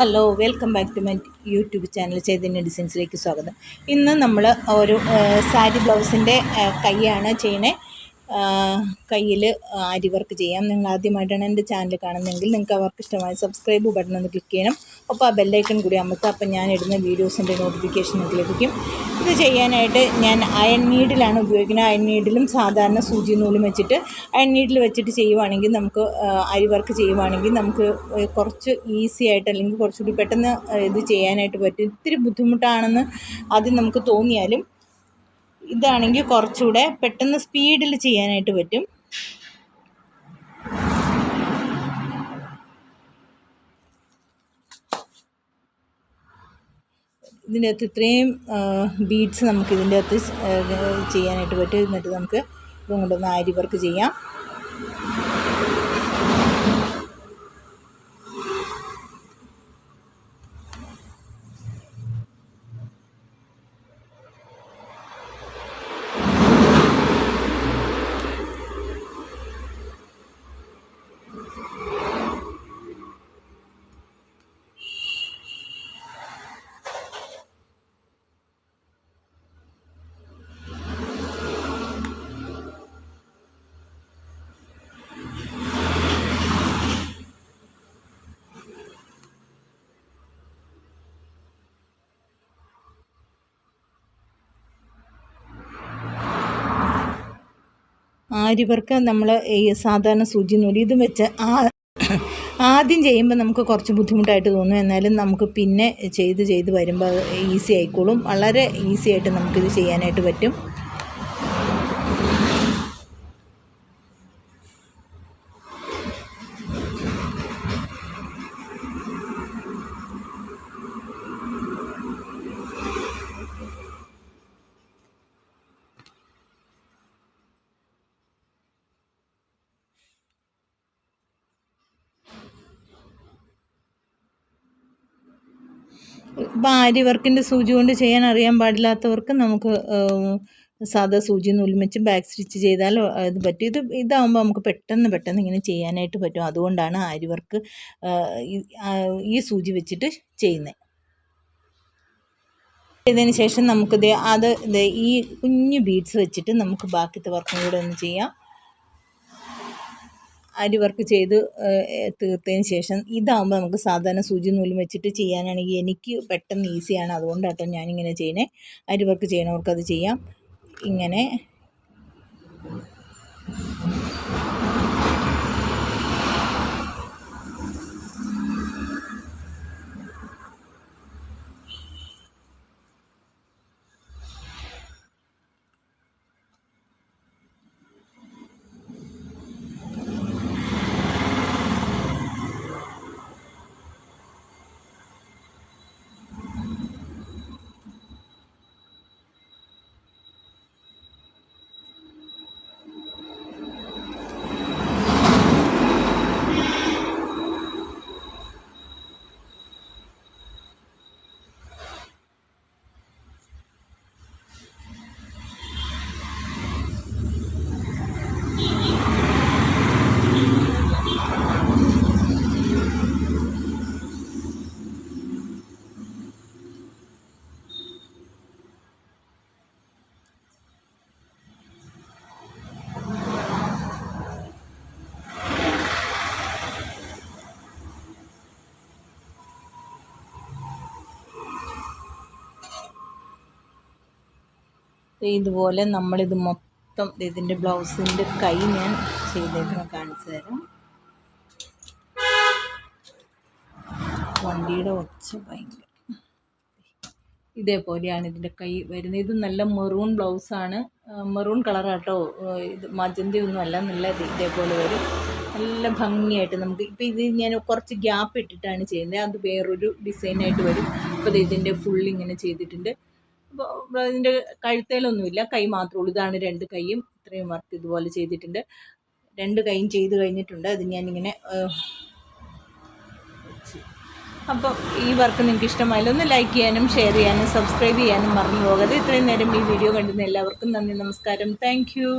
Hello, welcome back to my YouTube channel Chaitanya ഡിസൈൻസിലേക്ക് സ്വാഗതം. ഇന്ന് നമ്മൾ ഒരു സാരി ബ്ലൗസിൻ്റെ കൈയാണ് ചെയ്യണേ. കയ്യിൽ ആരി വർക്ക് ചെയ്യാം. നിങ്ങൾ ആദ്യമായിട്ടാണ് എൻ്റെ ചാനൽ കാണുന്നതെങ്കിൽ നിങ്ങൾക്ക് ആ വർക്ക് ഇഷ്ടമായി സബ്സ്ക്രൈബ് ബട്ടൺ ഒന്ന് ക്ലിക്ക് ചെയ്യണം. അപ്പോൾ ആ ബെല്ലൈക്കൺ കൂടി അമർത്തുക. അപ്പോൾ ഞാൻ ഇടുന്ന വീഡിയോസിൻ്റെ നോട്ടിഫിക്കേഷൻ നിങ്ങൾക്ക് ലഭിക്കും. ഇത് ചെയ്യാനായിട്ട് ഞാൻ അയൺ നീഡിലാണ് ഉപയോഗിക്കുന്നത്. അയൺ നീഡിലും സാധാരണ സൂചി നൂലും വെച്ചിട്ട് അയൺ നീഡിൽ വെച്ചിട്ട് ചെയ്യുവാണെങ്കിൽ നമുക്ക് അരി വർക്ക് ചെയ്യുവാണെങ്കിൽ നമുക്ക് കുറച്ച് ഈസി ആയിട്ട് അല്ലെങ്കിൽ കുറച്ചുകൂടി പെട്ടെന്ന് ഇത് ചെയ്യാനായിട്ട് പറ്റും. ഇത്തിരി ബുദ്ധിമുട്ടാണെന്ന് ആദ്യം നമുക്ക് തോന്നിയാലും ഇതാണെങ്കിൽ കുറച്ചുകൂടെ പെട്ടെന്ന് സ്പീഡിൽ ചെയ്യാനായിട്ട് പറ്റും. ഇതിൻ്റെ അകത്ത് ഇത്രയും ബീഡ്സ് നമുക്ക് ഇതിൻ്റെ അകത്ത് ചെയ്യാനായിട്ട് പറ്റും. എന്നിട്ട് നമുക്ക് ഇതും കൊണ്ടൊന്ന് ആരി വർക്ക് ചെയ്യാം. ആരി വർക്ക് നമ്മൾ ഈ സാധാരണ സൂചി നൂല് ഇതും വെച്ച് ആദ്യം ചെയ്യുമ്പോൾ നമുക്ക് കുറച്ച് ബുദ്ധിമുട്ടായിട്ട് തോന്നും. എന്നാലും നമുക്ക് പിന്നെ ചെയ്ത് വരുമ്പോൾ ഈസി ആയിക്കോളും. വളരെ ഈസി ആയിട്ട് നമുക്കിത് ചെയ്യാനായിട്ട് പറ്റും. ഇപ്പം ആരി വർക്കിൻ്റെ സൂചി കൊണ്ട് ചെയ്യാൻ അറിയാൻ പാടില്ലാത്തവർക്ക് നമുക്ക് സാധാ സൂചി നൂലും വെച്ച് ബാക്ക് സ്റ്റിച്ച് ചെയ്താൽ ഇത് പറ്റും. ഇതാകുമ്പോൾ നമുക്ക് പെട്ടെന്ന് ഇങ്ങനെ ചെയ്യാനായിട്ട് പറ്റും. അതുകൊണ്ടാണ് ആരി വർക്ക് ഈ സൂചി വെച്ചിട്ട് ചെയ്യുന്നത്. ഇതിന് ശേഷം നമുക്കിത് ഈ കുഞ്ഞു ബീഡ്സ് വെച്ചിട്ട് നമുക്ക് ബാക്കിത്തെ വർക്കും കൂടെ ഒന്ന് ചെയ്യാം. അരി വർക്ക് ചെയ്ത് തീർത്തതിന് ശേഷം ഇതാകുമ്പോൾ നമുക്ക് സാധാരണ സൂചി നൂലും വെച്ചിട്ട് ചെയ്യാനാണെങ്കിൽ എനിക്ക് പെട്ടെന്ന് ഈസിയാണ്. അതുകൊണ്ടാട്ടോ ഞാനിങ്ങനെ ചെയ്യണേ. അരി വർക്ക് ചെയ്യണവർക്കത് ചെയ്യാം. ഇങ്ങനെ ഇതുപോലെ നമ്മളിത് മൊത്തം ഇതിൻ്റെ ബ്ലൗസിൻ്റെ കൈ ഞാൻ ചെയ്തേക്കണം കാണിച്ചു തരാം. വണ്ടിയുടെ ഒച്ച ഭയങ്കര. ഇതേപോലെയാണ് ഇതിൻ്റെ കൈ വരുന്നത്. ഇത് നല്ല മെറൂൺ ബ്ലൗസാണ്. മെറൂൺ കളറാട്ടോ. ഇത് മജന്തിയൊന്നും അല്ല. നല്ല ഇതേപോലെ വരും. നല്ല ഭംഗിയായിട്ട് നമുക്ക് ഇപ്പോൾ ഇത് ഞാൻ കുറച്ച് ഗ്യാപ്പ് ഇട്ടിട്ടാണ് ചെയ്യുന്നത്. അത് വേറൊരു ഡിസൈനായിട്ട് വരും. അപ്പോൾ ഇതിൻ്റെ ഫുൾ ഇങ്ങനെ ചെയ്തിട്ടുണ്ട്. അപ്പോൾ ഇതിൻ്റെ കഴുത്തേലൊന്നുമില്ല, കൈ മാത്രമേ ഉള്ളൂ. ഇതാണ് രണ്ട് കൈയും. ഇത്രയും വർക്ക് ഇതുപോലെ ചെയ്തിട്ടുണ്ട്. രണ്ട് കൈയും ചെയ്ത് കഴിഞ്ഞിട്ടുണ്ട്. അത് ഞാനിങ്ങനെ അപ്പം ഈ വർക്ക് നിങ്ങൾക്ക് ഇഷ്ടമായാലും ഒന്ന് ലൈക്ക് ചെയ്യാനും ഷെയർ ചെയ്യാനും സബ്സ്ക്രൈബ് ചെയ്യാനും മറന്നു പോകാതെ. ഇത്രയും നേരം ഈ വീഡിയോ കണ്ടുന്ന എല്ലാവർക്കും നന്ദി, നമസ്കാരം, താങ്ക് യു.